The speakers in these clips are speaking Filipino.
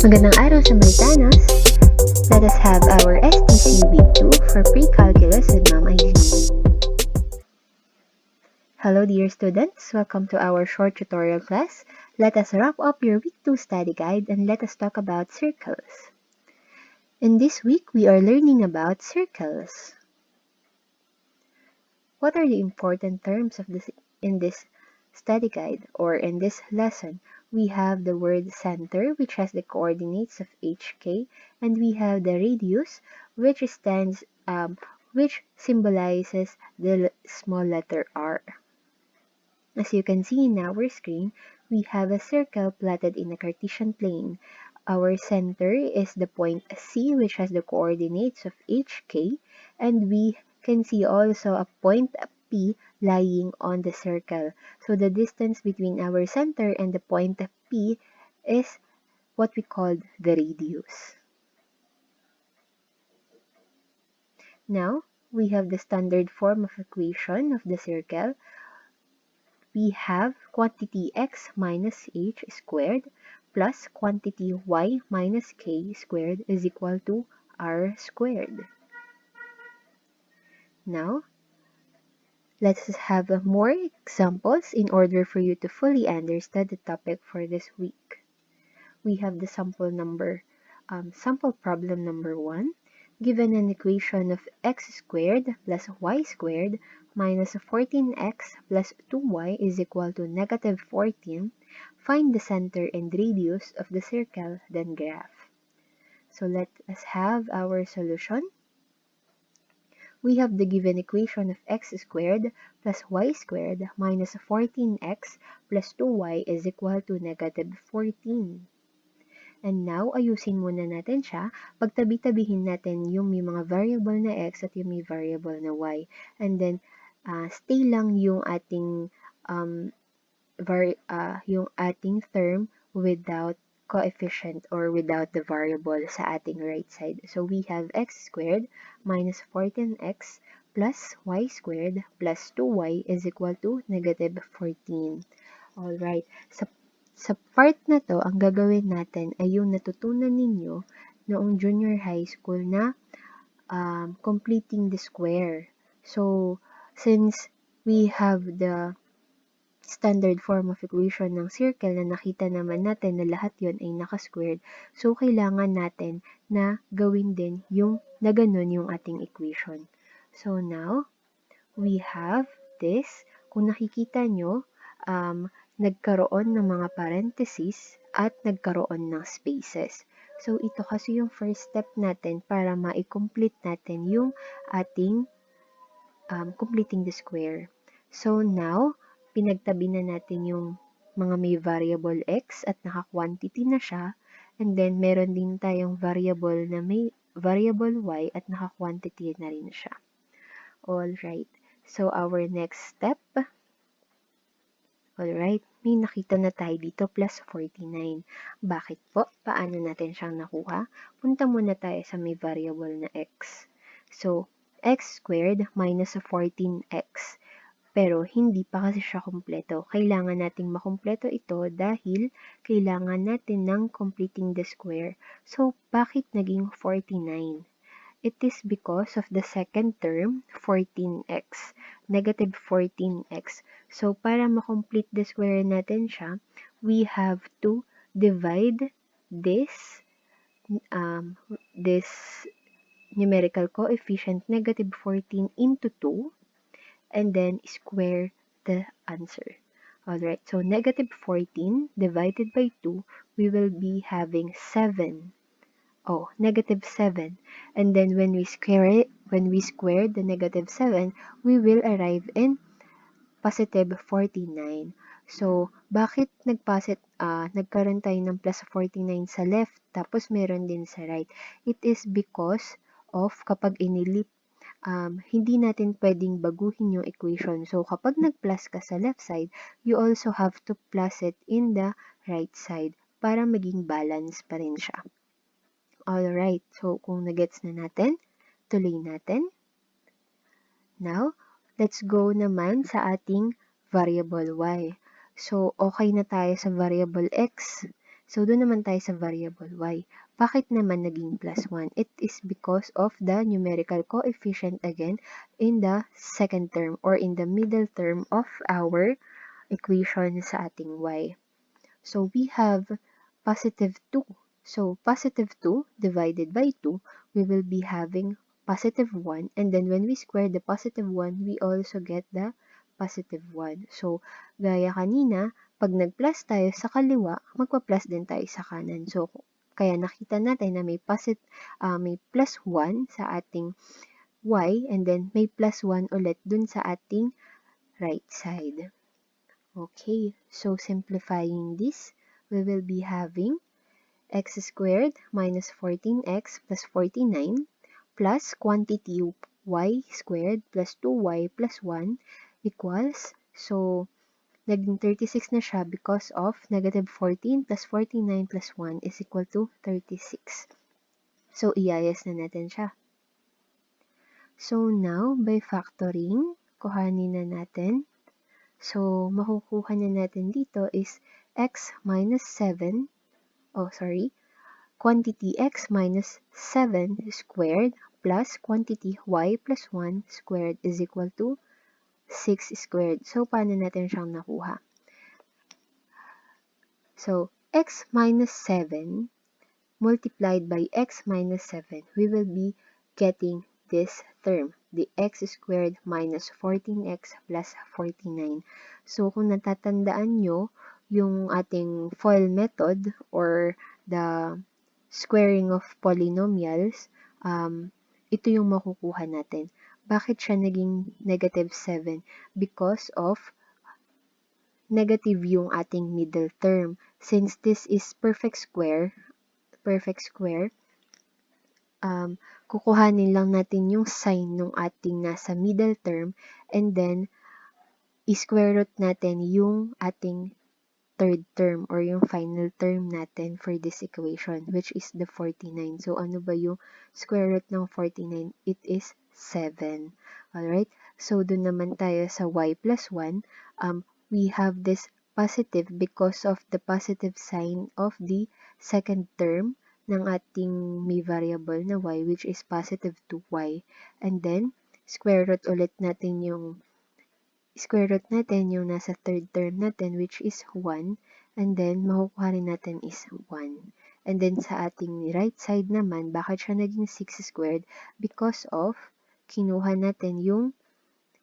Magandang araw sa Maritanos! Let us have our STC Week 2 for Pre-Calculus with Ma'am Aileen. Hello dear students, welcome to our short tutorial class. Let us wrap up your Week 2 study guide and let us talk about circles. In this week, we are learning about circles. What are the important terms of in this study guide or in this lesson? We have the word center, which has the coordinates of HK, and we have the radius, which symbolizes the small letter R. As you can see in our screen, we have a circle plotted in a Cartesian plane. Our center is the point C, which has the coordinates of HK, and we can see also a point P lying on the circle. So the distance between our center and the point P is what we call the radius. Now, we have the standard form of equation of the circle. We have quantity x minus h squared plus quantity y minus k squared is equal to r squared. Now, let's have more examples in order for you to fully understand the topic for this week. We have the sample problem number 1. Given an equation of x squared plus y squared minus 14x plus 2y is equal to negative 14, find the center and radius of the circle, then graph. So let us have our solution. We have the given equation of x squared plus y squared minus 14x plus 2y is equal to negative 14. And now, ayusin muna natin siya. Pagtabi-tabihin natin yung may mga variable na x at yung may variable na y. And then, stay lang yung ating term without coefficient or without the variable sa ating right side. So, we have x squared minus 14x plus y squared plus 2y is equal to negative 14. Alright. Sa part na to, ang gagawin natin ay yung natutunan ninyo noong junior high school na completing the square. So, since we have the standard form of equation ng circle na nakita naman natin na lahat yon ay naka-squared, so kailangan natin na gawin din yung na ganun yung ating equation. So, now, we have this. Kung nakikita nyo, nagkaroon ng mga parentheses at nagkaroon ng spaces. So, ito kasi yung first step natin para ma-complete natin yung ating completing the square. So, now, pinagtabi na natin yung mga may variable x at naka-quantity na siya. And then, meron din tayong variable na may variable y at naka-quantity na rin siya. Alright. So, our next step, alright, may nakita na tayo dito, plus 49. Bakit po? Paano natin siyang nakuha? Punta muna tayo sa may variable na x. So, x squared minus 14x. Pero, hindi pa kasi siya kumpleto. Kailangan nating makumpleto ito dahil kailangan natin ng completing the square. So, bakit naging 49? It is because of the second term, 14x, negative 14x. So, para ma-complete the square natin siya, we have to divide this numerical coefficient, negative 14, into 2, and then square the answer. Alright, so negative 14 divided by 2, we will be having 7. Negative 7. And then when we square the negative 7, we will arrive in positive 49. So, bakit nagkaroon tayo ng plus 49 sa left, tapos meron din sa right? It is because of kapag inilip, hindi natin pwedeng baguhin yung equation. So, kapag nag-plus ka sa left side, you also have to plus it in the right side para maging balance pa rin siya. Alright, so kung nagets na natin, tuloy natin. Now, let's go naman sa ating variable y. So, okay na tayo sa variable x. So, doon naman tayo sa variable y. Bakit naman naging plus 1? It is because of the numerical coefficient again in the second term or in the middle term of our equation sa ating y. So, we have positive 2. So, positive 2 divided by 2, we will be having positive 1. And then, when we square the positive 1, we also get the positive 1. So, gaya kanina, pag nag-plus tayo sa kaliwa, magpa-plus din tayo sa kanan. So, kaya nakita natin na may plus 1 sa ating y, and then may plus 1 ulit dun sa ating right side. Okay, so simplifying this, we will be having x squared minus 14x plus 49 plus quantity y squared plus 2y plus 1 equals, so naging 36 na siya because of negative 14 plus 49 plus 1 is equal to 36. So, iayas na natin siya. So, now, by factoring, kuhanin na natin. So, makukuha na natin dito is x minus 7, quantity x minus 7 squared plus quantity y plus 1 squared is equal to 6 squared. So, paano natin siyang nakuha? So, x minus 7 multiplied by x minus 7, we will be getting this term, the x squared minus 14x plus 49. So, kung natatandaan nyo, yung ating FOIL method or the squaring of polynomials, ito yung makukuha natin. Bakit siya naging negative 7? Because of negative yung ating middle term. Since this is perfect square, kukuhanin lang natin yung sign ng ating nasa middle term and then i-square root natin yung ating third term or yung final term natin for this equation, which is the 49. So, ano ba yung square root ng 49? It is 7. Alright? So, dun naman tayo sa y plus 1. We have this positive because of the positive sign of the second term ng ating may variable na y, which is positive 2y. And then, square root natin yung nasa third term natin, which is 1. And then, makukuha rin natin is 1. And then, sa ating right side naman, bakit siya naging 6 squared? Because of, kinuha natin yung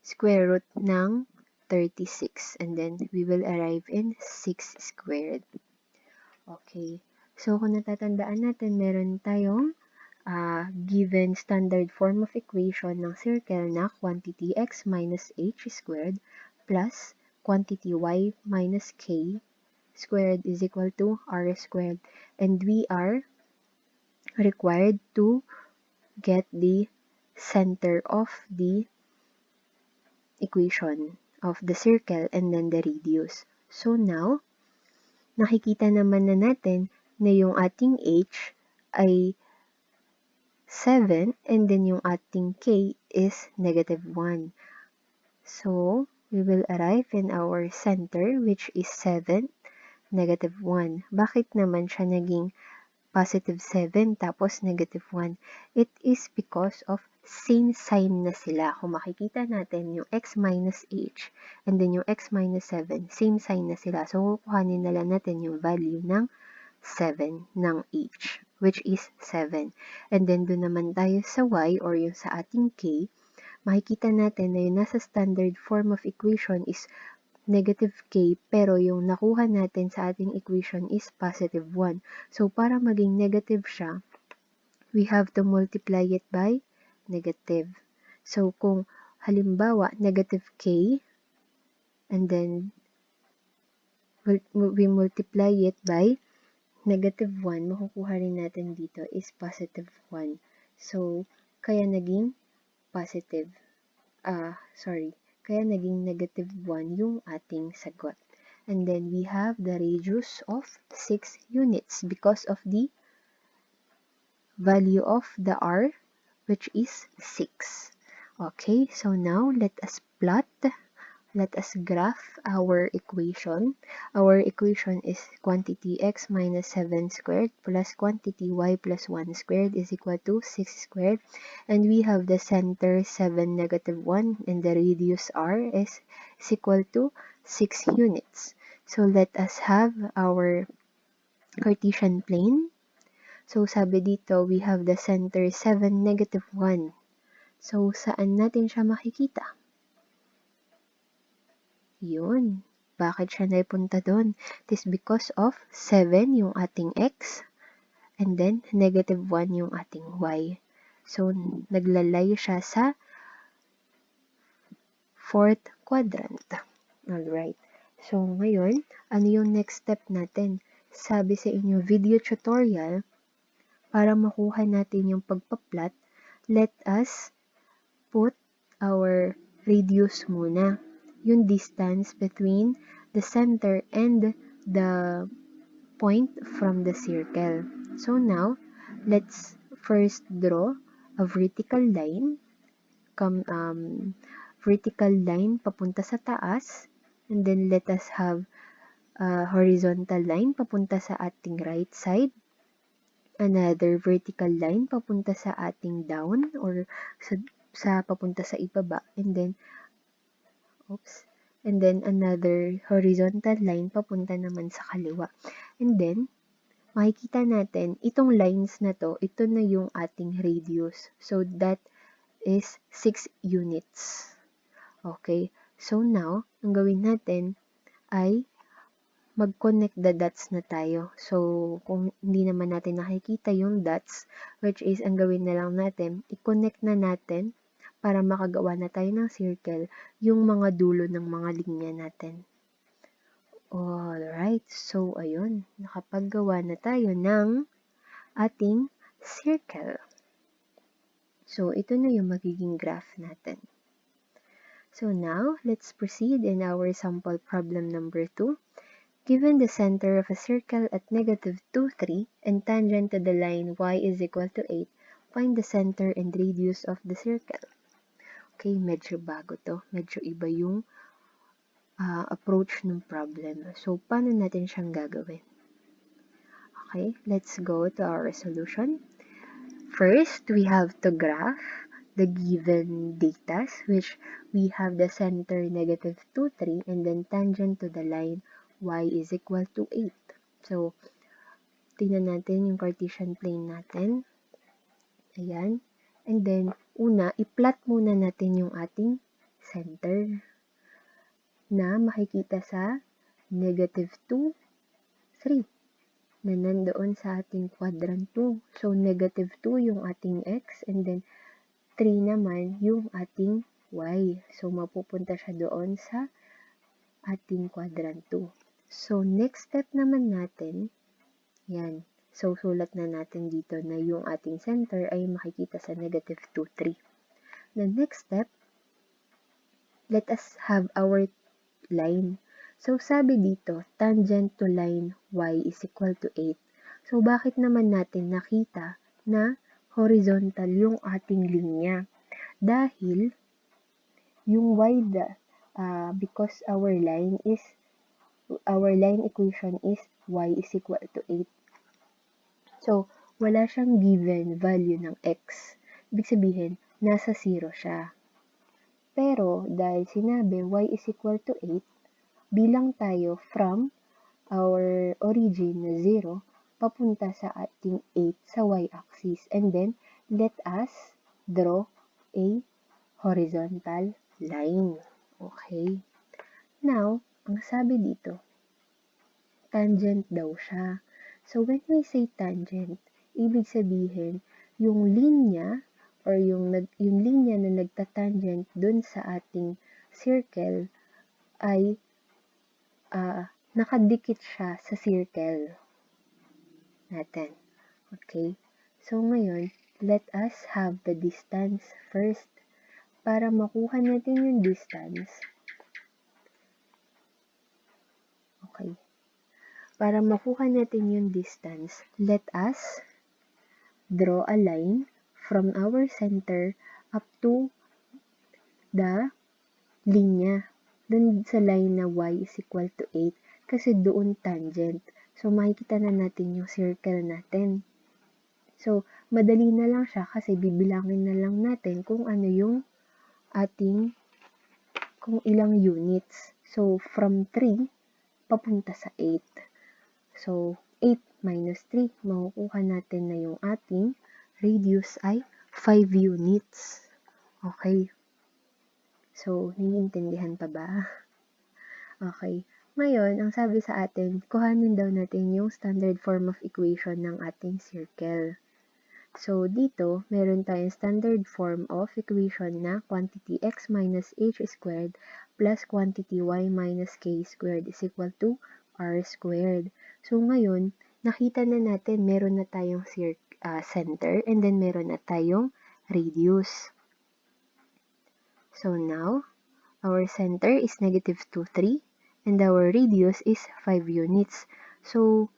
square root ng 36. And then, we will arrive in 6 squared. Okay. So, kung natatandaan natin, meron tayong given standard form of equation ng circle na quantity x minus h squared plus quantity y minus k squared is equal to r squared. And we are required to get the center of the equation of the circle and then the radius. So now, nakikita naman na natin na yung ating h ay 7 and then yung ating k is negative 1. So, we will arrive in our center which is 7, negative 1. Bakit naman siya naging positive 7 tapos negative 1? It is because of same sign na sila. Kung makikita natin yung x minus h and then yung x minus 7, same sign na sila. So, kukuhanin na lang natin yung value ng 7 ng h, which is 7. And then, doon naman tayo sa y or yung sa ating k, makikita natin na yung nasa standard form of equation is negative k, pero yung nakuha natin sa ating equation is positive 1. So, para maging negative siya, we have to multiply it by negative. So, kung halimbawa, negative k, and then we multiply it by negative 1, makukuha rin natin dito is positive 1. So, kaya naging positive. Kaya naging negative 1 yung ating sagot. And then, we have the radius of 6 units because of the value of the r, which is 6. Okay, so now let us plot let us graph our equation. Our equation is quantity x minus 7 squared plus quantity y plus 1 squared is equal to 6 squared. And we have the center 7, negative 1, and the radius r is equal to 6 units. So let us have our Cartesian plane. So sabi dito, we have the center 7, negative 1. So saan natin siya makikita? Yun. Bakit siya naipunta doon? It is because of 7 yung ating x, and then negative 1 yung ating y. So, naglalay siya sa fourth quadrant. Alright. So, ngayon, ano yung next step natin? Sabi sa inyo video tutorial, para makuha natin yung pagpa-plot, let us put our radius muna. Yung distance between the center and the point from the circle. So now, let's first draw a vertical line. Vertical line papunta sa taas, and then let us have a horizontal line papunta sa ating right side, another vertical line papunta sa ating down or sa papunta sa ibaba, and then another horizontal line papunta naman sa kaliwa. And then makikita natin itong lines na to, ito na yung ating radius. So that is 6 units. Okay? So now, ang gawin natin ay mag-connect the dots na tayo. So, kung hindi naman natin nakikita yung dots, which is, ang gawin na lang natin, i-connect na natin para makagawa na tayo ng circle, yung mga dulo ng mga linya natin. Alright, so ayun, nakapaggawa na tayo ng ating circle. So, ito na yung magiging graph natin. So now, let's proceed in our sample problem number 2. Given the center of a circle at negative 2, 3, and tangent to the line y is equal to 8, find the center and radius of the circle. Okay, medyo bago to. Medyo iba yung approach ng problem. So, paano natin siyang gagawin? Okay, let's go to our solution. First, we have to graph the given data, which we have the center negative 2, 3, and then tangent to the line y is equal to 8. So, tingnan natin yung Cartesian plane natin. Ayan. And then, una, i-plot muna natin yung ating center na makikita sa negative 2, 3 na nandoon sa ating quadrant 2. So, negative 2 yung ating x, and then 3 naman yung ating y. So, mapupunta siya doon sa ating quadrant 2. So, next step naman natin, yan. So, sulat na natin dito na yung ating center ay makikita sa negative 2, 3. The next step, let us have our line. So, sabi dito, tangent to line y is equal to 8. So, bakit naman natin nakita na horizontal yung ating linya? Dahil, yung y, because our line equation is y is equal to 8. So, wala siyang given value ng x. Ibig sabihin, nasa 0 siya. Pero, dahil sinabi y is equal to 8, bilang tayo from our origin na 0, papunta sa ating 8 sa y-axis. And then, let us draw a horizontal line. Okay? Now, ang sabi dito, tangent daw siya. So, when we say tangent, ibig sabihin, yung linya or yung linya na nagtatangent dun sa ating circle ay nakadikit siya sa circle natin. Okay? So, ngayon, let us have the distance first. Para makuha natin yung distance, okay. Para makuha natin yung distance, let us draw a line from our center up to the linya. dun sa line na y is equal to 8 kasi doon tangent. So, makikita na natin yung circle natin. So, madali na lang siya kasi bibilangin na lang natin kung ano yung kung ilang units. So, from 3, papunta sa 8. So, 8 minus 3, makukuha natin na yung ating radius ay 5 units. Okay. So, naiintindihan pa ba? Okay. Ngayon, ang sabi sa atin, kuhanin daw natin yung standard form of equation ng ating circle. So, dito, meron tayong standard form of equation na quantity x minus h squared plus quantity y minus k squared is equal to r squared. So, ngayon, nakita na natin meron na tayong center and then meron na tayong radius. So, now, our center is negative 2, 3 and our radius is 5 units. So,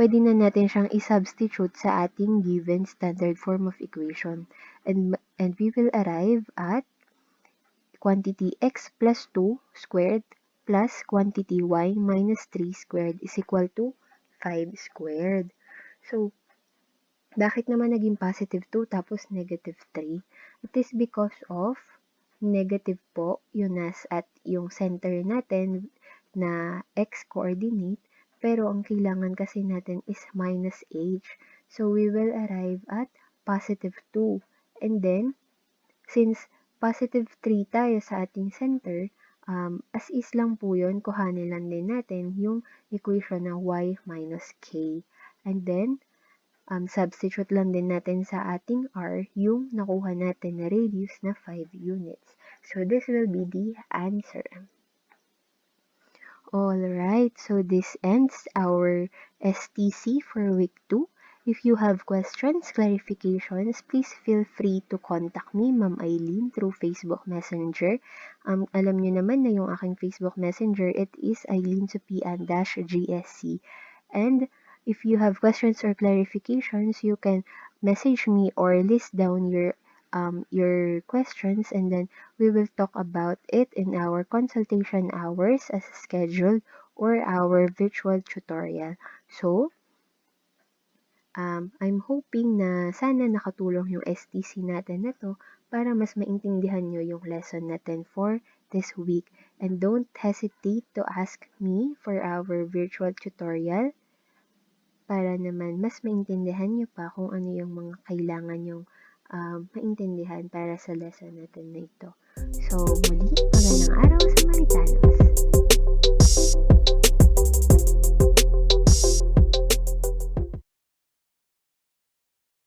pwede na natin siyang i-substitute sa ating given standard form of equation. And we will arrive at quantity x plus 2 squared plus quantity y minus 3 squared is equal to 5 squared. So, bakit naman naging positive 2 tapos negative 3? It is because of negative po at yung center natin na x-coordinate, pero ang kailangan kasi natin is minus h. So, we will arrive at positive 2. And then, since positive 3 tayo sa ating center, as is lang po yun, kuhanin lang din natin yung equation ng y minus k. And then, substitute lang din natin sa ating r yung nakuha natin na radius na 5 units. So, this will be the answer. Alright, so this ends our STC for week 2. If you have questions, clarifications, please feel free to contact me, Ma'am Eileen, through Facebook Messenger. Alam nyo naman na yung aking Facebook Messenger, it is Eileen Supian-GSC. And if you have questions or clarifications, you can message me or list down your questions, and then we will talk about it in our consultation hours as scheduled or our virtual tutorial. So, I'm hoping na sana nakatulong yung STC natin na to para mas maintindihan nyo yung lesson natin for this week. And don't hesitate to ask me for our virtual tutorial para naman mas maintindihan nyo pa kung ano yung mga kailangan yung maintindihan para sa lesson natin na ito. So, muli,